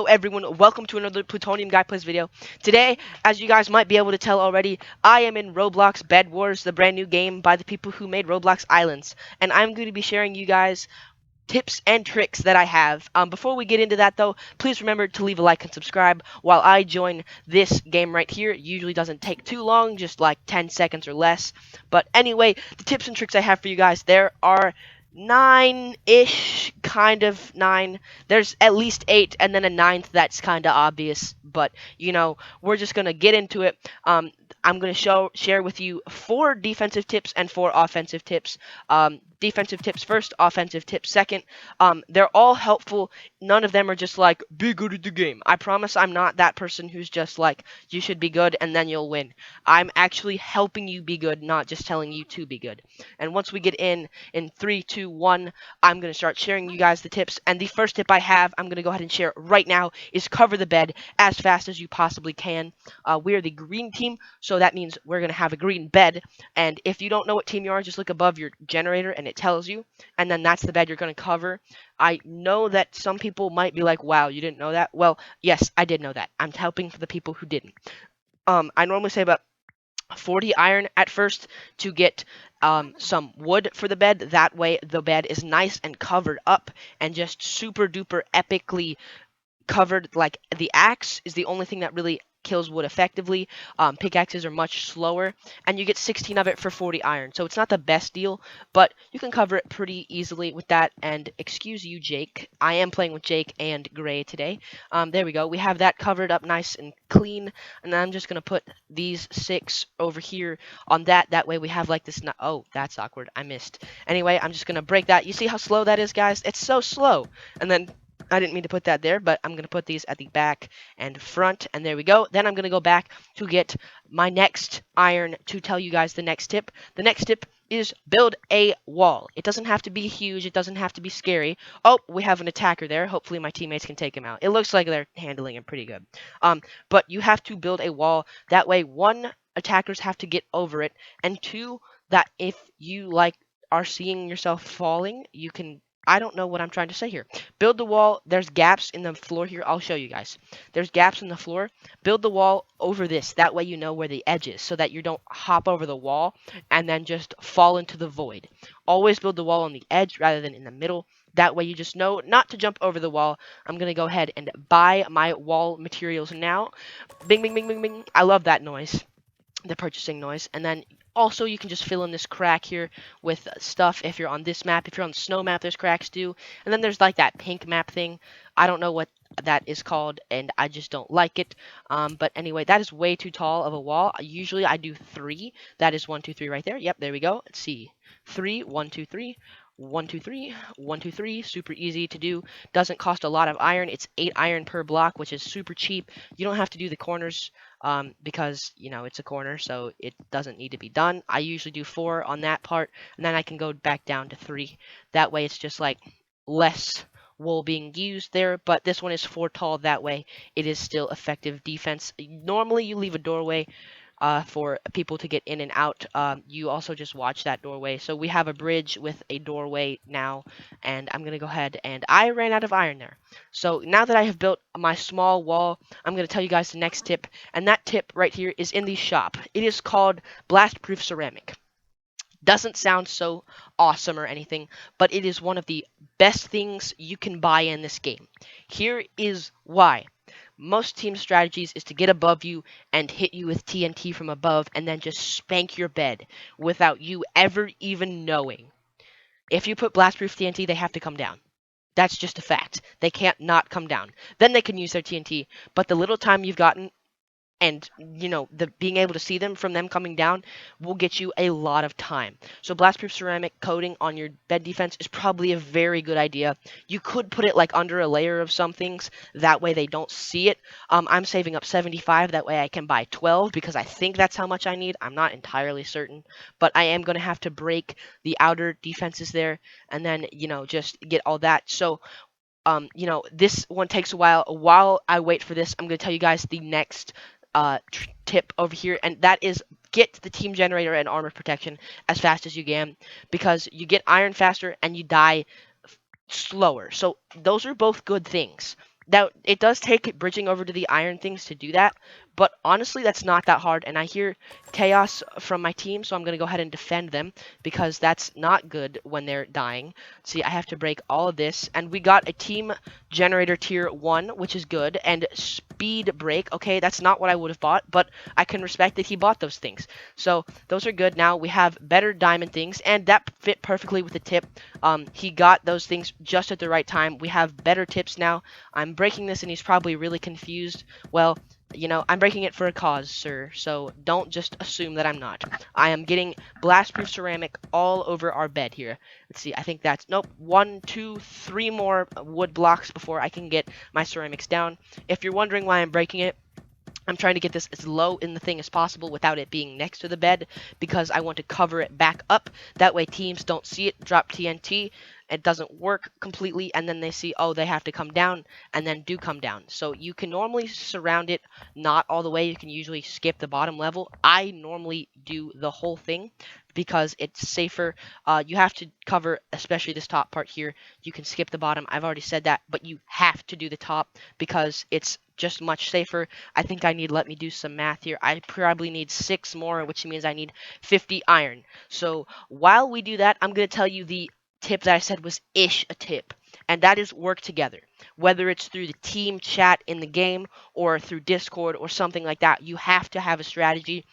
Hello everyone, welcome to another Plutonium Guy Plays video. Today, as you guys might be able to tell already, I am in Roblox BedWars, the brand new game by the people who made Roblox Islands. And I'm going to be sharing you guys tips and tricks that I have. Before we get into that though, please remember to leave a like and subscribe while I join this game right here. It usually doesn't take too long, just like 10 seconds or less. But anyway, the tips and tricks I have for you guys, there are 9-ish, kind of 9. There's at least 8 and then a ninth that's kind of obvious, but we're just going to get into it. I'm going to share with you 4 defensive tips and 4 offensive tips. Defensive tips first, offensive tips second. They're all helpful. None of them are just like, be good at the game. I promise I'm not that person who's just like, you should be good and then you'll win. I'm actually helping you be good, not just telling you to be good. And once we get in 3, 2, 1, I'm going to start sharing you guys the tips. And the first tip I have, I'm going to go ahead and share right now, is cover the bed as fast as you possibly can. We are the green team, so that means we're going to have a green bed. And if you don't know what team you are, just look above your generator and it tells you. And then that's the bed you're going to cover. I know that some people might be like, wow, you didn't know that? Well, yes, I did know that. I'm helping for the people who didn't. I normally say about 40 iron at first to get some wood for the bed. That way the bed is nice and covered up and just super duper epically covered. Like, the axe is the only thing that really kills wood effectively. Pickaxes are much slower, and you get 16 of it for 40 iron, so it's not the best deal, but you can cover it pretty easily with that. And excuse you, Jake, I am playing with Jake and Gray today. There we go, we have that covered up nice and clean, and I'm just gonna put these 6 over here on that way we have like this. Oh, that's awkward, I missed. Anyway, I'm just gonna break that. You see how slow that is, guys? It's so slow. And then I didn't mean to put that there, but I'm going to put these at the back and front, and there we go. Then I'm going to go back to get my next iron to tell you guys the next tip. The next tip is build a wall. It doesn't have to be huge. It doesn't have to be scary. Oh, we have an attacker there. Hopefully my teammates can take him out. It looks like they're handling him pretty good. But you have to build a wall. That way, 1, attackers have to get over it, and 2, that if you are seeing yourself falling, you can. I don't know what I'm trying to say here. Build the wall. There's gaps in the floor here. I'll show you guys. There's gaps in the floor. Build the wall over this. That way you know where the edge is, so that you don't hop over the wall and then just fall into the void. Always build the wall on the edge rather than in the middle. That way you just know not to jump over the wall. I'm going to go ahead and buy my wall materials now. Bing, bing, bing, bing, bing. I love that noise. The purchasing noise. And then also you can just fill in this crack here with stuff if you're on this map. If you're on the snow map, there's cracks too. And then there's like that pink map thing. I don't know what that is called, and I just don't like it. But anyway, that is way too tall of a wall. Usually I do 3. That is 1, 2, 3 right there. Yep, there we go. Let's see. 3, 1, 2, 3. 1, 2, 3, 1, 2, 3. Super easy to do. Doesn't cost a lot of iron. It's 8 iron per block, which is super cheap. You don't have to do the corners because it's a corner, so it doesn't need to be done. I usually do 4 on that part, and then I can go back down to 3. That way it's just like less wool being used there, but this one is 4 tall. That way it is still effective defense. Normally you leave a doorway for people to get in and out. You also just watch that doorway. So we have a bridge with a doorway now, and I'm going to go ahead, and I ran out of iron there. So now that I have built my small wall, I'm going to tell you guys the next tip, and that tip right here is in the shop. It is called blast-proof ceramic. Doesn't sound so awesome or anything, but it is one of the best things you can buy in this game. Here is why. Most team strategies is to get above you and hit you with TNT from above and then just spank your bed without you ever even knowing. If you put blastproof TNT, they have to come down. That's just a fact. They can't not come down. Then they can use their TNT, but the little time you've gotten and the being able to see them from them coming down will get you a lot of time. So blastproof ceramic coating on your bed defense is probably a very good idea. You could put it like under a layer of some things, that way they don't see it. I'm saving up 75, that way I can buy 12 because I think that's how much I need. I'm not entirely certain, but I am going to have to break the outer defenses there and then just get all that. So this one takes a while. While I wait for this, I'm going to tell you guys the next tip over here, and that is get the team generator and armor protection as fast as you can, because you get iron faster and you die slower. So those are both good things. Now, it does take bridging over to the iron things to do that, but honestly, that's not that hard. And I hear chaos from my team, so I'm going to go ahead and defend them because that's not good when they're dying. See, I have to break all of this, and we got a team generator tier 1, which is good, and speed break. Okay, that's not what I would have bought, but I can respect that he bought those things. So those are good. Now we have better diamond things, and that fit perfectly with the tip. He got those things just at the right time. We have better tips now. I'm breaking this and he's probably really confused. Well, I'm breaking it for a cause, sir, so don't just assume that I'm not. I am getting blast-proof ceramic all over our bed here. Let's see, I think that's, nope, 1, 2, 3 more wood blocks before I can get my ceramics down. If you're wondering why I'm breaking it, I'm trying to get this as low in the thing as possible without it being next to the bed because I want to cover it back up. That way teams don't see it drop TNT. It doesn't work completely and then they see, oh, they have to come down and then do come down. So you can normally surround it not all the way. You can usually skip the bottom level. I normally do the whole thing because it's safer. You have to cover, especially this top part here. You can skip the bottom. I've already said that, but you have to do the top because it's just much safer. I think let me do some math here. I probably need 6 more, which means I need 50 iron. So while we do that, I'm going to tell you the tip that I said was ish a tip. And that is work together. Whether it's through the team chat in the game or through Discord or something like that, you have to have a strategy.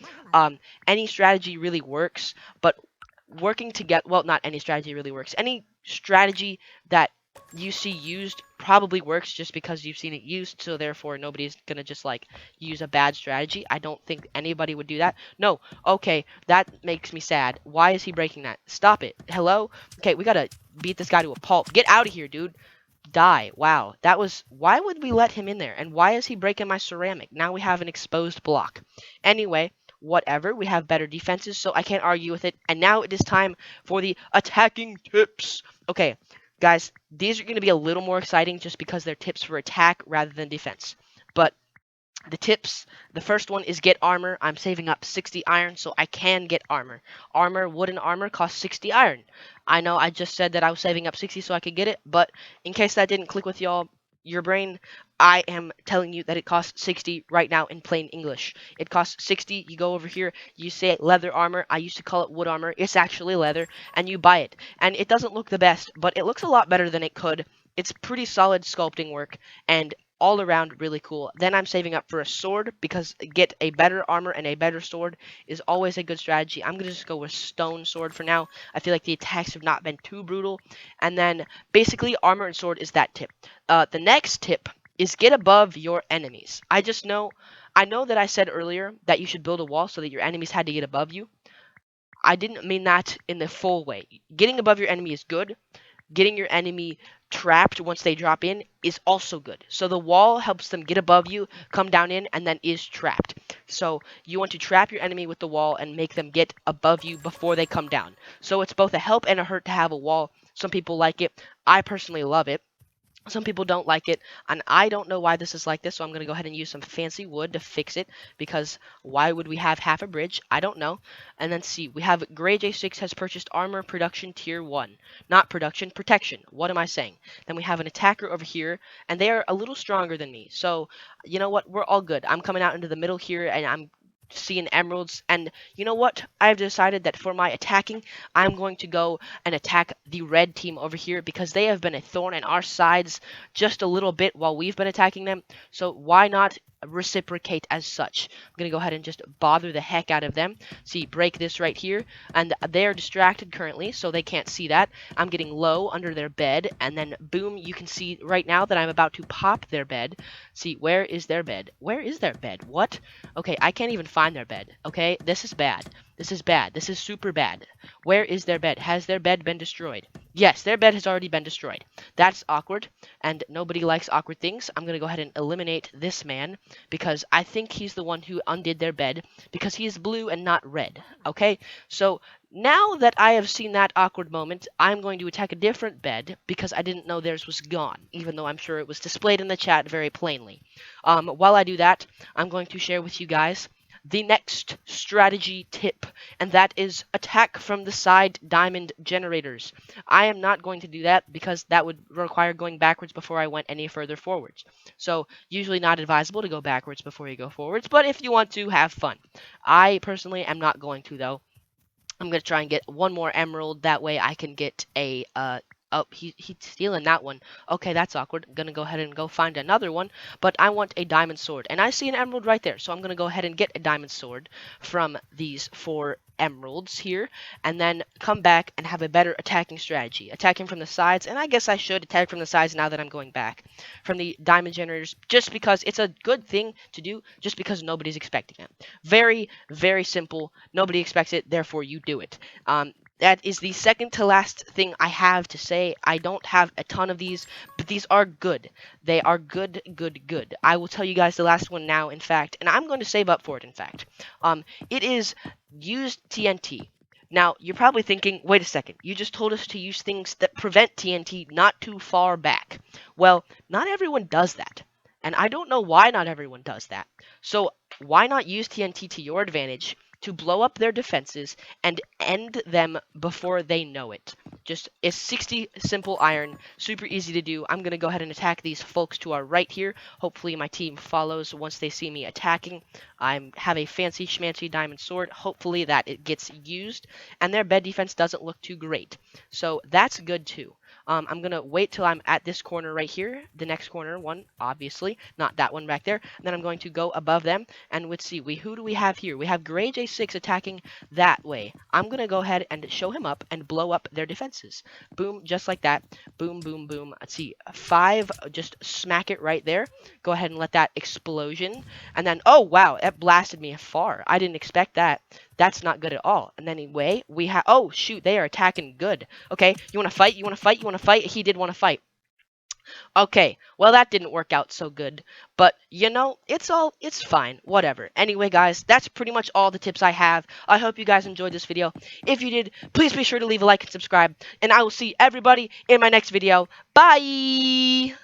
Any strategy really works, but working together, well, not any strategy really works. Any strategy that you see used probably works just because you've seen it used, so therefore nobody's gonna just like use a bad strategy. I don't think anybody would do that. No, okay, that makes me sad. Why is he breaking that? Stop it. Hello? Okay, we gotta beat this guy to a pulp. Get out of here, dude. Die. Wow, that was. Why would we let him in there? And why is he breaking my ceramic? Now we have an exposed block. Anyway, whatever. We have better defenses, so I can't argue with it. And now it is time for the attacking tips. Okay, guys, these are going to be a little more exciting just because they're tips for attack rather than defense. But the tips, the first one is get armor. I'm saving up 60 iron so I can get armor. Wooden armor costs 60 iron. I know I just said that I was saving up 60 so I could get it, but in case that didn't click with your brain, I am telling you that it costs 60 right now in plain English. It costs 60. You go over here, you say leather armor. I used to call it wood armor. It's actually leather, and you buy it. And it doesn't look the best, but it looks a lot better than it could. It's pretty solid sculpting work, and all around really cool. Then I'm saving up for a sword because get a better armor and a better sword is always a good strategy. I'm gonna just go with stone sword for now. I feel like the attacks have not been too brutal. And then basically armor and sword is that tip. The next tip is get above your enemies. I know that I said earlier that you should build a wall so that your enemies had to get above you. I didn't mean that in the full way. Getting above your enemy is good, getting your enemy trapped once they drop in is also good. So the wall helps them get above you, come down in, and then is trapped. So you want to trap your enemy with the wall and make them get above you before they come down. So it's both a help and a hurt to have a wall. Some people like it. I personally love it. Some people don't like it, and I don't know why this is like this, so I'm going to go ahead and use some fancy wood to fix it, because why would we have half a bridge? I don't know. And then see, we have Gray J6 has purchased armor production tier 1. Not production, protection. What am I saying? Then we have an attacker over here, and they are a little stronger than me, so you know what? We're all good. I'm coming out into the middle here, and I'm seeing emeralds, and you know what? I've decided that for my attacking, I'm going to go and attack the red team over here because they have been a thorn in our sides just a little bit while we've been attacking them. So why not reciprocate as such? I'm going to go ahead and just bother the heck out of them. See, break this right here, and they're distracted currently, so they can't see that. I'm getting low under their bed, and then boom, you can see right now that I'm about to pop their bed. See, where is their bed? Where is their bed? What? Okay, I can't even find their bed. Okay, this is bad. This is bad. This is super bad. Where is their bed? Has their bed been destroyed? Yes, their bed has already been destroyed. That's awkward, and nobody likes awkward things. I'm going to go ahead and eliminate this man because I think he's the one who undid their bed because he is blue and not red. Okay, so now that I have seen that awkward moment, I'm going to attack a different bed because I didn't know theirs was gone, even though I'm sure it was displayed in the chat very plainly. While I do that, I'm going to share with you guys the next strategy tip, and that is attack from the side diamond generators. I am not going to do that because that would require going backwards before I went any further forwards. So, usually not advisable to go backwards before you go forwards, but if you want to, have fun. I personally am not going to, though. I'm gonna try and get one more emerald. That way I can get a Oh, he's stealing that one. Okay, that's awkward. I'm gonna go ahead and go find another one, but I want a diamond sword, and I see an emerald right there, so I'm gonna go ahead and get a diamond sword from these 4 emeralds here, and then come back and have a better attacking strategy. Attacking from the sides, and I guess I should attack from the sides now that I'm going back from the diamond generators, just because it's a good thing to do, just because nobody's expecting it. Very, very simple. Nobody expects it, therefore you do it. That is the second to last thing I have to say. I don't have a ton of these, but these are good. They are good, good, good. I will tell you guys the last one now, in fact, and I'm going to save up for it, in fact. It is use TNT. Now, you're probably thinking, wait a second, you just told us to use things that prevent TNT not too far back. Well, not everyone does that. And I don't know why not everyone does that. So, why not use TNT to your advantage to blow up their defenses and end them before they know it? Just it's 60 simple iron, super easy to do. I'm going to go ahead and attack these folks to our right here. Hopefully my team follows once they see me attacking. I have a fancy schmancy diamond sword. Hopefully that it gets used. And their bed defense doesn't look too great. So that's good too. I'm going to wait till I'm at this corner right here. The next corner one, obviously. Not that one back there. And then I'm going to go above them. And let's see, who do we have here? We have Gray J6 attacking that way. I'm going to go ahead and show him up and blow up their defenses. Boom, just like that. Boom, boom, boom. Let's see, 5, just smack it right there. Go ahead and let that explosion. And then, oh, wow, that blasted me far. I didn't expect that. That's not good at all. And anyway, we have, oh, shoot, they are attacking good. Okay, you want to fight? You want to fight? You want to fight? He did want to fight. Okay, well that didn't work out so good, but you know, it's fine, whatever. Anyway, guys, that's pretty much all the tips I have. I hope you guys enjoyed this video. If you did, please be sure to leave a like and subscribe, and I will see everybody in my next video. Bye!